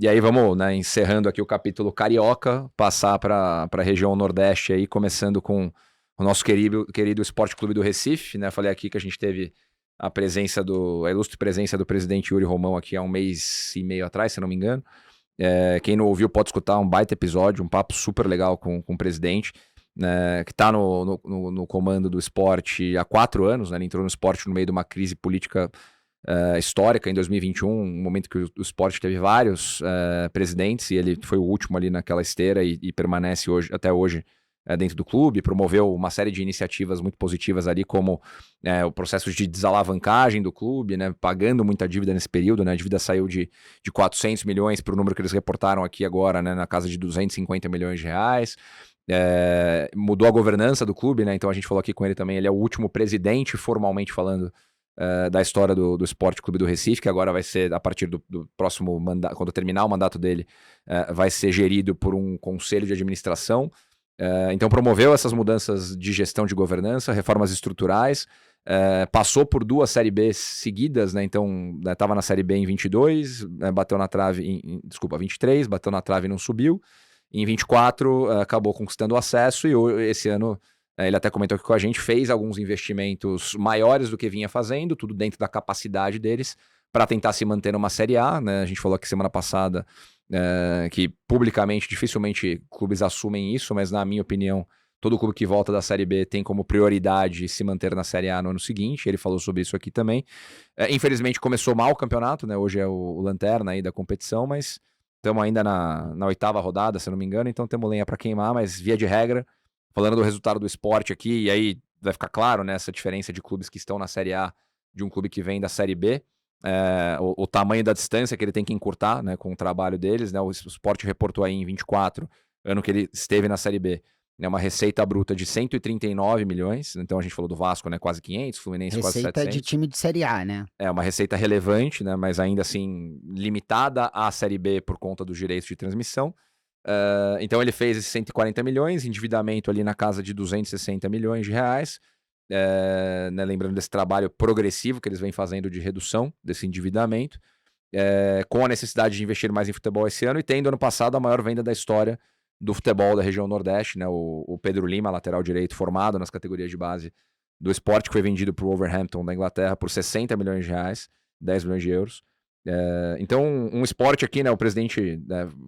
E aí vamos, né, encerrando aqui o capítulo carioca, passar para a região nordeste aí, começando com o nosso querido Esporte Clube do Recife, né? Falei aqui que a gente teve a ilustre presença do presidente Yuri Romão aqui há um mês e meio atrás, se não me engano. Quem não ouviu pode escutar um baita episódio, um papo super legal com o presidente, né, que está no comando do esporte há 4 anos, né? Ele entrou no esporte no meio de uma crise política histórica em 2021, um momento que o esporte teve vários presidentes, e ele foi o último ali naquela esteira e permanece até hoje dentro do clube. Promoveu uma série de iniciativas muito positivas ali, como o processo de desalavancagem do clube, né, pagando muita dívida nesse período, né, a dívida saiu de 400 milhões para o número que eles reportaram aqui agora, né, na casa de 250 milhões de reais. Mudou a governança do clube, né, então a gente falou aqui com ele também, ele é o último presidente, formalmente falando, da história do Esporte Clube do Recife, que agora vai ser, a partir do próximo mandato, quando terminar o mandato dele, vai ser gerido por um conselho de administração. Então promoveu essas mudanças de gestão de governança, reformas estruturais, passou por 2 Série B seguidas, né? Então estava na Série B em 22, bateu na trave, 23, bateu na trave e não subiu. Em 24 acabou conquistando o acesso, e esse ano ele até comentou aqui com a gente, fez alguns investimentos maiores do que vinha fazendo, tudo dentro da capacidade deles, para tentar se manter numa Série A, né? A gente falou aqui semana passada que publicamente dificilmente clubes assumem isso, mas na minha opinião, todo clube que volta da Série B tem como prioridade se manter na Série A no ano seguinte. Ele falou sobre isso aqui também. Infelizmente começou mal o campeonato, né? Hoje é o lanterna aí da competição, mas estamos ainda na 8ª rodada, se não me engano, então temos lenha para queimar, mas via de regra, falando do resultado do esporte aqui, e aí vai ficar claro, né, essa diferença de clubes que estão na Série A de um clube que vem da Série B, o tamanho da distância que ele tem que encurtar, né, com o trabalho deles, né? O Sport reportou aí em 24, ano que ele esteve na Série B, né, uma receita bruta de 139 milhões, então a gente falou do Vasco, né, quase 500, Fluminense quase 700. Receita de time de Série A, né? É uma receita relevante, né, mas ainda assim limitada à Série B por conta dos direitos de transmissão. Então ele fez esses 140 milhões, endividamento ali na casa de 260 milhões de reais, né, lembrando desse trabalho progressivo que eles vêm fazendo de redução desse endividamento, com a necessidade de investir mais em futebol esse ano, e tendo ano passado a maior venda da história do futebol da região Nordeste, né, o Pedro Lima, lateral direito, formado nas categorias de base do Sport, que foi vendido para o Wolverhampton da Inglaterra por 60 milhões de reais, 10 milhões de euros. Então, um esporte aqui, né, o presidente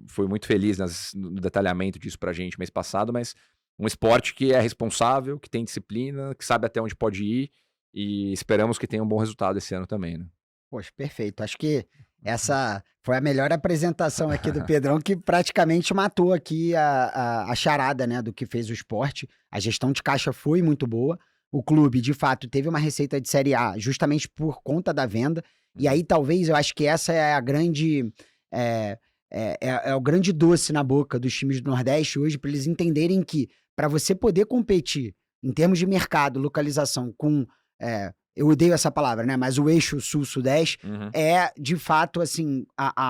foi muito feliz no detalhamento disso pra gente mês passado, mas um esporte que é responsável, que tem disciplina, que sabe até onde pode ir, e esperamos que tenha um bom resultado esse ano também, né? Poxa, perfeito. Acho que essa foi a melhor apresentação aqui do Pedrão, que praticamente matou aqui a charada, né, do que fez o esporte. A gestão de caixa foi muito boa. O clube, de fato, teve uma receita de Série A justamente por conta da venda. E aí, talvez, eu acho que essa é a grande... É o grande doce na boca dos times do Nordeste hoje, para eles entenderem que, para você poder competir em termos de mercado, localização, com... eu odeio essa palavra, né? Mas o eixo sul-sudeste é, de fato, assim,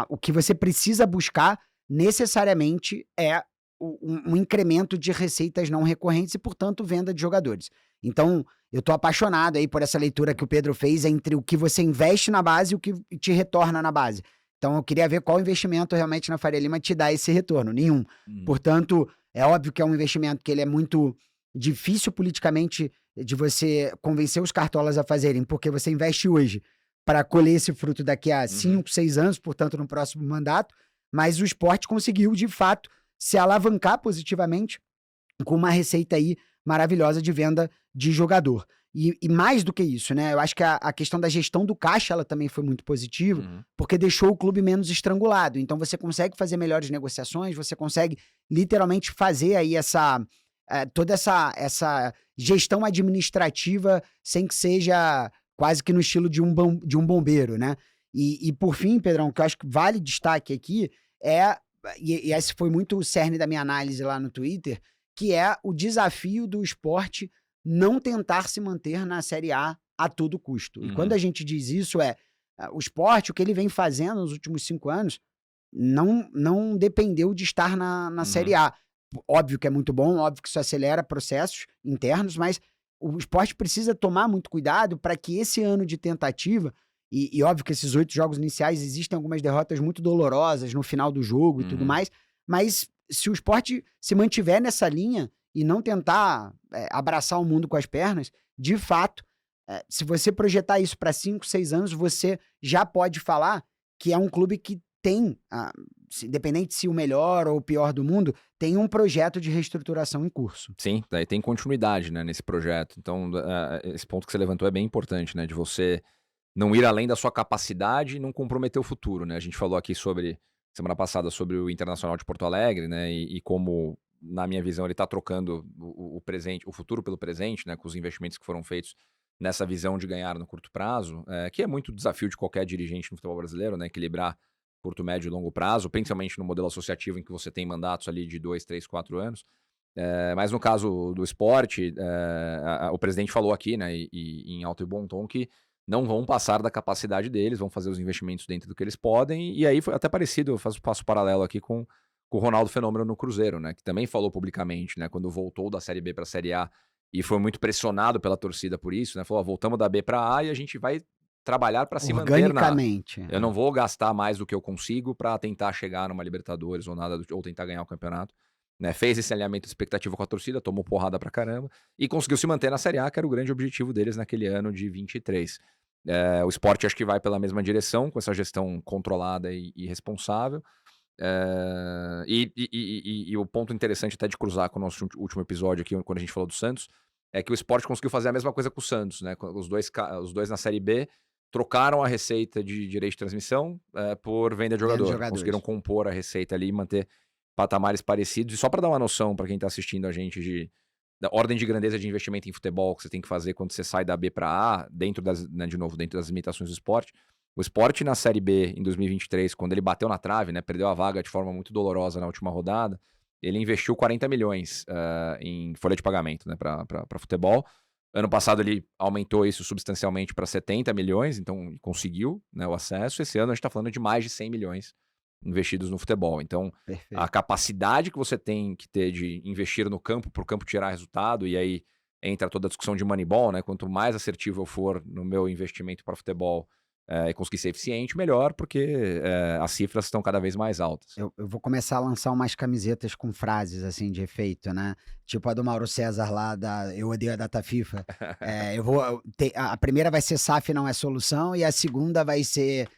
o que você precisa buscar necessariamente é um incremento de receitas não recorrentes e, portanto, venda de jogadores. Então, eu tô apaixonado aí por essa leitura que o Pedro fez entre o que você investe na base e o que te retorna na base. Então, eu queria ver qual investimento realmente na Faria Lima te dá esse retorno. Nenhum. Portanto, é óbvio que é um investimento que ele é muito difícil politicamente de você convencer os cartolas a fazerem, porque você investe hoje para colher esse fruto daqui a 5, 6 anos, portanto, no próximo mandato, mas o esporte conseguiu, de fato, se alavancar positivamente com uma receita aí maravilhosa de venda de jogador. E mais do que isso, né? Eu acho que a questão da gestão do caixa, ela também foi muito positiva, porque deixou o clube menos estrangulado. Então, você consegue fazer melhores negociações, você consegue literalmente fazer aí toda essa gestão administrativa sem que seja quase que no estilo de um bombeiro, né? E por fim, Pedrão, o que eu acho que vale destaque aqui e esse foi muito o cerne da minha análise lá no Twitter, que é o desafio do esporte não tentar se manter na Série A a todo custo. E quando a gente diz isso, o esporte, o que ele vem fazendo nos últimos 5 anos, não dependeu de estar na Série A. Óbvio que é muito bom, óbvio que isso acelera processos internos, mas o esporte precisa tomar muito cuidado para que esse ano de tentativa E óbvio que esses 8 jogos iniciais existem algumas derrotas muito dolorosas no final do jogo e tudo Uhum. mais, mas se o Sport se mantiver nessa linha e não tentar abraçar o mundo com as pernas, de fato, se você projetar isso para 5, 6 anos, você já pode falar que é um clube que tem, independente se o melhor ou o pior do mundo, tem um projeto de reestruturação em curso. Sim, daí tem continuidade, né, nesse projeto. Então, esse ponto que você levantou é bem importante, né, de você não ir além da sua capacidade e não comprometer o futuro, né? A gente falou aqui semana passada, sobre o Internacional de Porto Alegre, né, e como, na minha visão, ele está trocando o presente, o futuro pelo presente, né, com os investimentos que foram feitos nessa visão de ganhar no curto prazo, que é muito desafio de qualquer dirigente no futebol brasileiro, né, equilibrar curto, médio e longo prazo, principalmente no modelo associativo em que você tem mandatos ali de 2, 3, 4 anos. Mas no caso do esporte, o presidente falou aqui, né, e em alto e bom tom, que não vão passar da capacidade deles, vão fazer os investimentos dentro do que eles podem, e aí foi até parecido, eu passo paralelo aqui com o Ronaldo Fenômeno no Cruzeiro, né, que também falou publicamente, né, quando voltou da Série B para a Série A, e foi muito pressionado pela torcida por isso, né, falou, voltamos da B para A e a gente vai trabalhar para se manter na A. Organicamente. Eu não vou gastar mais do que eu consigo para tentar chegar numa Libertadores ou nada, ou tentar ganhar o campeonato. Né, fez esse alinhamento de expectativa com a torcida, tomou porrada pra caramba e conseguiu se manter na Série A, que era o grande objetivo deles naquele ano de 23. O Sport acho que vai pela mesma direção, com essa gestão controlada e responsável. E o ponto interessante até de cruzar com o nosso último episódio aqui, quando a gente falou do Santos, é que o Sport conseguiu fazer a mesma coisa com o Santos, né? Os dois na Série B trocaram a receita de direito de transmissão por venda de jogador. Conseguiram compor a receita ali e manter patamares parecidos. E só para dar uma noção para quem está assistindo a gente da ordem de grandeza de investimento em futebol que você tem que fazer quando você sai da B para A, dentro das limitações do esporte. O Sport na Série B em 2023, quando ele bateu na trave, né, perdeu a vaga de forma muito dolorosa na última rodada, ele investiu 40 milhões em folha de pagamento, né, para futebol. Ano passado ele aumentou isso substancialmente para 70 milhões, então conseguiu, né, o acesso. Esse ano a gente está falando de mais de 100 milhões investidos no futebol. Então, Perfeito. A capacidade que você tem que ter de investir no campo para o campo tirar resultado, e aí entra toda a discussão de Moneyball, né? Quanto mais assertivo eu for no meu investimento para futebol e conseguir ser eficiente, melhor, porque as cifras estão cada vez mais altas. Eu vou começar a lançar umas camisetas com frases assim de efeito, né? Tipo a do Mauro César lá da Eu Odeio a Data FIFA. A primeira vai ser SAF não é solução, e a segunda vai ser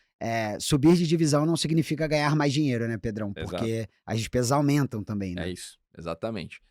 subir de divisão não significa ganhar mais dinheiro, né, Pedrão? Porque as despesas aumentam também, né? É isso, exatamente.